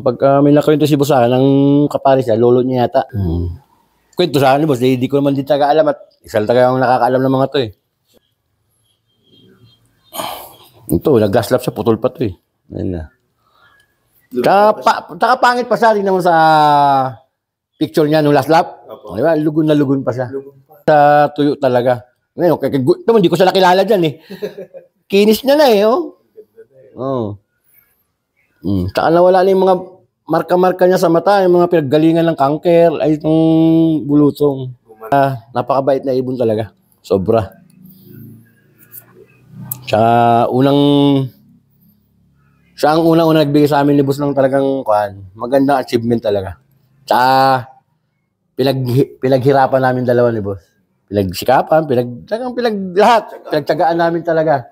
Pagka may nakwento si boss sa akin, ng kapares niya, lolo niya yata. Kwento sa akin ni boss, di ko naman din taga alam at isang taga ang nakakaalam ng mga to eh. Ito, nag-glass lap siya, putol pa to eh. Ayun na. Tsaka pangit pa siya, rin naman sa picture niya nung last lap. Di ba? Lugon na lugon pa siya. Sa tuyo talaga. Ngayon, hindi ko siya nakilala dyan eh. Kinis niya na eh, oh. Oo. Tsaka nawala na yung mga marka-marka niya sa mata, yung mga pinaggalingan ng kanker, ay itong bulutong. Napakabait na ibon talaga. Sobra. Tsaka siya ang unang-unang nagbigay sa amin ni boss ng talagang magandang achievement talaga. Tsaka pinaghirapan namin dalawa ni boss. Pinagsikapan, lahat. Pinagtyagaan namin talaga.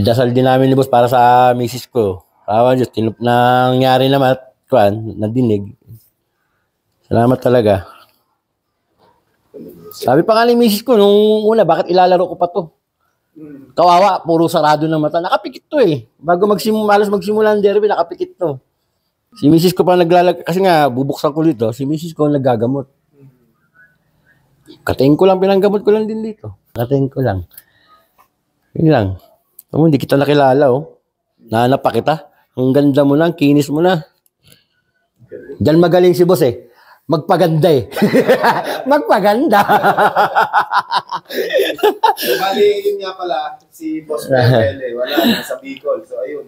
Dasal din namin ni boss para sa misis ko. Awa Diyos, nangyari naman at nadinig. Salamat talaga. Sabi pa nga ni misis ko nung una, bakit ilalaro ko pa to? Kawawa, puro sarado ng mata. Nakapikit to eh. Bago halos magsimula ang derby, nakapikit to. Si misis ko pa kasi nga, bubuksan ko dito, si misis ko naggagamot. Katayin ko lang, pinanggamot ko lang din dito. Katayin ko lang. Yun lang. Hindi kita nakilala, oh. Nahanap pa kita. Ang ganda mo na, kinis mo na. Diyan magaling si boss eh. Magpaganda eh. Magpaganda. Bali, yun nga pala, si Boss Perwell eh. Wala, nasa Bicol. So, ayun.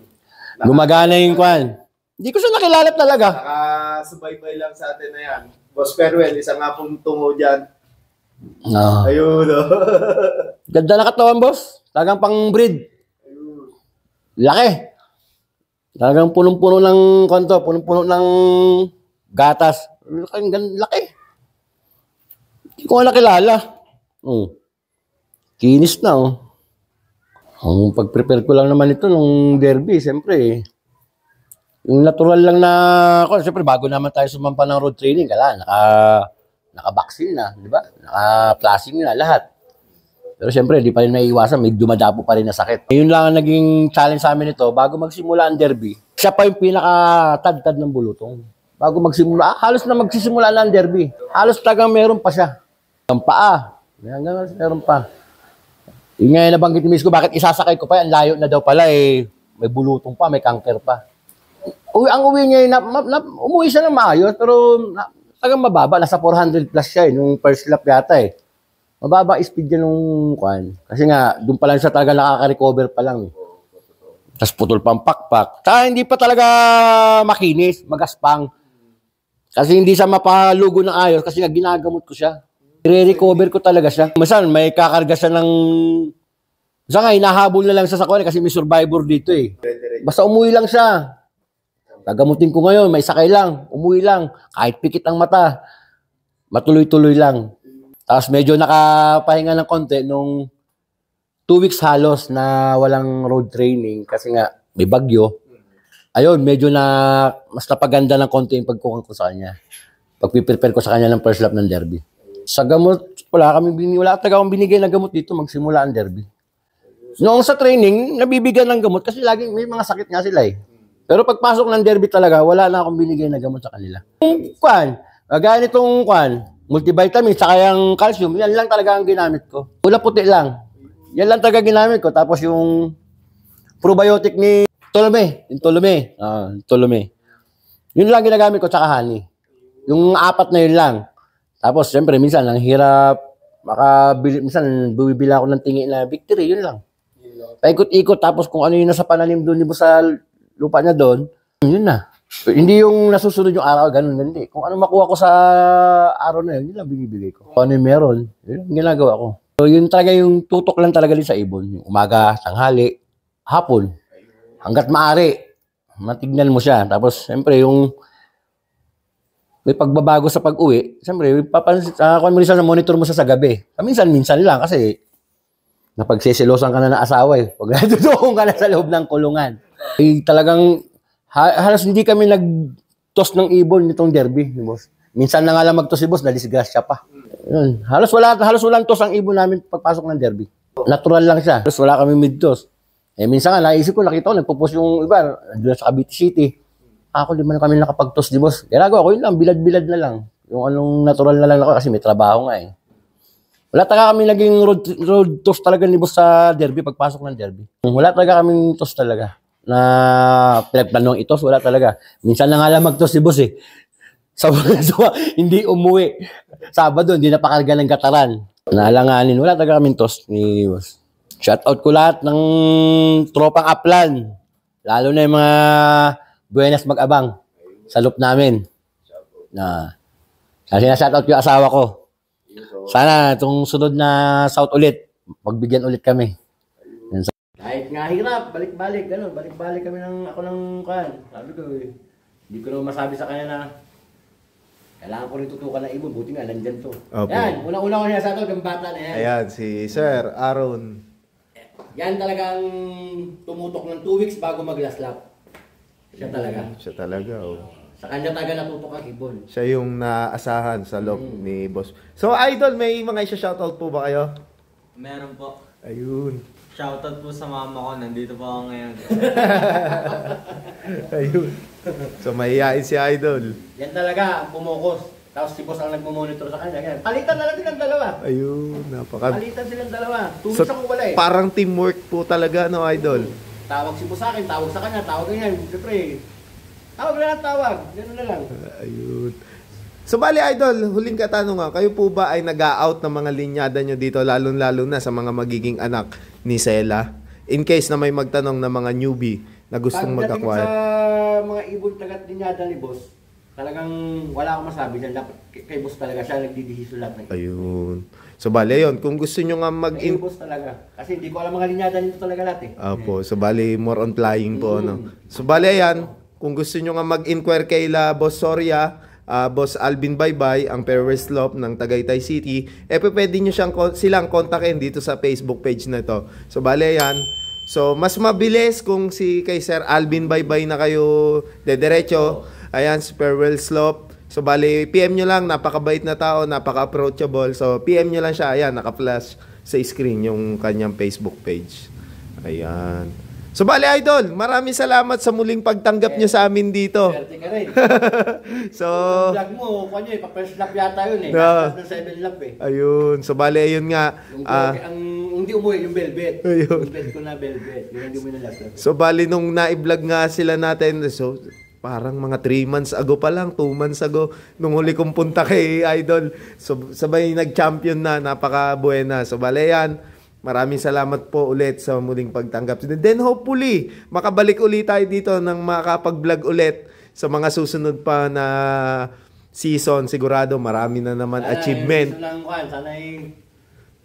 Gumagana yung kwan. Hindi ko siya nakilala talaga. Nakasubaybay lang sa atin na yan. Boss Perwell, isa nga pong tungo dyan. No. Ayun, oh. Ganda na katawan, boss. Talagang pang-breed. Laki. Talagang punong-puno ng punong-puno ng gatas. Laki. Hindi ko nga nakilala. Kinis na, oh. Ang pag-prepare ko lang naman ito nung derby, siyempre, yung natural lang na, siyempre, bago naman tayo sumampa ng road training, naka-vaccine na, di ba? Naka-plasing na, lahat. Pero siyempre, di pa rin naiiwasan, may dumadapo pa rin na sakit. Yun lang ang naging challenge sa amin ito, bago magsimula ang derby, siya pa yung pinaka-tad-tad ng bulutong. Bago magsimula, halos na magsisimula na ang derby. Halos talagang meron pa siya. Ang paa. Meron pa. Yun nga yung nabanggit ni Miss ko, bakit isasakay ko pa yan? Layo na daw pala eh. May bulutong pa, may kanker pa. Ang uwi niya, umuwi siya ng maayos, pero talagang mababa. Nasa 400 plus siya eh, nung first lap yata eh. Mababa speed niya nung kasi nga, doon pa lang siya talaga nakaka-recover pa lang. Tapos putol pa ang pakpak. Tsaka hindi pa talaga makinis, magaspang. Kasi hindi siya mapalugo ng ayos kasi nga ginagamot ko siya. I-recover ko talaga siya. Minsan may kakarga siya ng... Minsan nga, hinahabol na lang siya sa kasi may survivor dito eh. Basta umuwi lang siya. Gagamutin ko ngayon, may sakay lang. Umuwi lang. Kahit pikit ang mata. Matuloy-tuloy lang. Tapos medyo nakapahinga ng konti nung 2 weeks halos na walang road training kasi nga may bagyo. Ayun, medyo mas napaganda ng konti yung pagkukuha ko sa kanya. Pag-prepare ko sa kanya ng first lap ng derby. Sa gamot, wala talaga akong binigay na gamot dito magsimula ang derby. Noong sa training, nabibigyan ng gamot kasi laging may mga sakit nga sila eh. Pero pagpasok ng derby talaga, wala na akong binigay na gamot sa kanila. Gaya nitong multivitamin, saka yung calcium, yan lang talaga ang ginamit ko. Pula puti lang. Yan lang talaga ginamit ko. Tapos yung probiotic ni Tolome. Yun lang ginagamit ko, tsaka honey. Yung 4 na yun lang. Tapos, siyempre, minsan, ang hirap. Minsan, bumibili ako ng tingi na victory, yun lang. Paikot-ikot, tapos kung ano yung nasa pananim doon, sa lupa niya doon, yun na. Hindi yung nasusunod yung araw, ganun, hindi. Kung ano makuha ko sa araw na yun lang binibigay ko. Kung ano yung meron, yun yung ginagawa ko. So, yun talaga yung tutok lang talaga din sa ibon. Yung umaga, tanghali, hapon. Hanggat maaari, matignan mo siya. Tapos, siyempre, yung may pagbabago sa pag-uwi, siyempre, kung monitor mo sa gabi. Minsan lang kasi napagsisilosan ka na ng asawa eh. Pag natutuong ka na sa loob ng kulungan. Talagang halos hindi kami nag-toss ng ibon nitong derby, boss. Minsan na nga lang mag-toss si boss, na-disgrasya pa. Yun. Halos walang toss ang ibon namin pagpasok ng derby. Natural lang siya. Halos wala kami mid-toss. Minsan nga, naisip ko, nakita ko, nagpo-post yung iba, doon sa Cavite City. ako di man kami nakapag-toss di boss. Ginagawa ko yun lang, bilad-bilad na lang. Yung anong natural na lang ako kasi may trabaho nga eh. Wala talaga kami naging road toss talaga ni boss sa derby, pagpasok ng derby. Wala talaga kaming toss talaga. Na pinagplanong itos, wala talaga. Minsan na nga lang mag-toss si boss eh. So, hindi umuwi. Sabado, hindi napakarga ng gataran. Naalanganin, wala talaga kaming toss ni boss. Shoutout ko lahat ng tropang Aplan. Lalo na yung mga Buenas Mag-abang sa loop namin. Kasi na-shoutout ko yung asawa ko. Sana itong sunod na South ulit, magbigyan ulit kami. Kahit nga hirap, balik-balik, gano'n. Balik-balik kami ako ng kan. Sabi ko, hindi ko naman masabi sa kanya na kailangan ko rin tutukan ng ibon. Buti nga, nandyan to. Opo. Yan, unang-una ko niya sa ito, yung bata na yan. Ayan, si Sir Aaron. Yan talagang tumutok ng 2 weeks bago mag-last lap. Siya talaga. Siya talaga, oh. Sa kanya talaga natutok ang ibon. Siya yung naasahan sa loob ni Boss. So, Idol, may mga isa-shoutout po ba kayo? Meron po. Ayun. Shoutout po sa mama ko. Nandito po ako ngayon. Ayun. So, mahihain si Idol. Yan talaga, pumukos. Tapos si boss ang nagmumonitor sa kanya. Yan. Palitan na lang silang dalawa. Ayun, Palitan silang dalawa. 2 So, weeks ako wala eh. parang teamwork po talaga, no, Idol? Tawag si boss sa akin, tawag sa kanya, tawag ganyan. Siyempre, tawag na lang tawag. Ganun na lang. Ayun. So, bali, Idol, huling katanungan, kayo po ba ay nag-out ng mga linyada nyo dito, lalo-lalo na sa mga magiging anak ni Sela? In case na may magtanong na mga newbie na gustong Pagdating mag-acquire. sa mga ibon tagat dinyada ni boss, talagang wala akong masabi dyan. Dapat kay boss talaga siya nagdidihiso lahat ng ibon. Ayun. So, bali, yun. Kung gusto nyo nga Kay boss talaga. Kasi hindi ko alam mga linyada nito talaga lahat eh. Apo, so bali more on flying po, no. So bali ayan, kung gusto nyo nga mag-inquire kay Boss Soria, Boss Alvin Baybay, ang Fairway Slope ng Tagaytay City, pwede nyo silang kontakin dito sa Facebook page na to. So bali ayan, so mas mabilis kung kay Sir Alvin Baybay na kayo dediretso. Ayan, si Fairway Slope. So bali, PM nyo lang, napakabait na tao, napaka-approachable. So PM nyo lang siya, ayan, naka-flash sa screen yung kanyang Facebook page. Ayan. So bali, Idol, maraming salamat sa muling pagtanggap nyo sa amin dito. Swerte ka rin. So, Yung vlog mo, kanya eh, pa-first lap yata yun eh. Yeah. Tapos ng 7 lap eh. ayun. So bali, ayun nga. Yung ang hindi umuwi, yung velvet. Ayun. Yung velvet ko na velvet. Yung hindi mo na last lap. So bali, nung na-vlog nga sila natin, so parang mga 3 months ago pa lang, 2 months ago, nung huli kong punta kay Idol. So sabay nag-champion na, napaka-buena. So bali yan. Maraming salamat po ulit sa muling pagtanggap. Then hopefully, makabalik ulit tayo dito ng makapag-vlog ulit sa mga susunod pa na season. Sigurado marami na naman achievement. Gusto lang kuhan, sana ay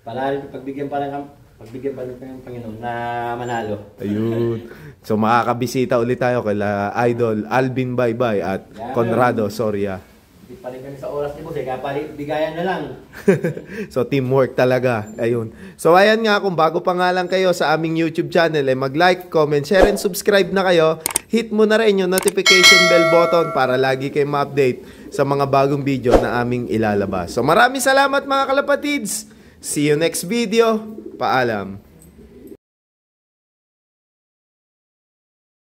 pagbigyan pa ng Panginoon na manalo. Ayun. So makakabisita ulit tayo kay Idol Alvin Baybay at Conrado Soria. Hindi pa rin kami sa oras ni boss eh, kaya bigayan na lang. So teamwork talaga. Ayun. So ayan nga, kung bago pa nga lang kayo sa aming YouTube channel, mag-like, comment, share, and subscribe na kayo. Hit mo na rin yung notification bell button para lagi kayo ma-update sa mga bagong video na aming ilalabas. So maraming salamat mga kalapatids. See you next video. Paalam.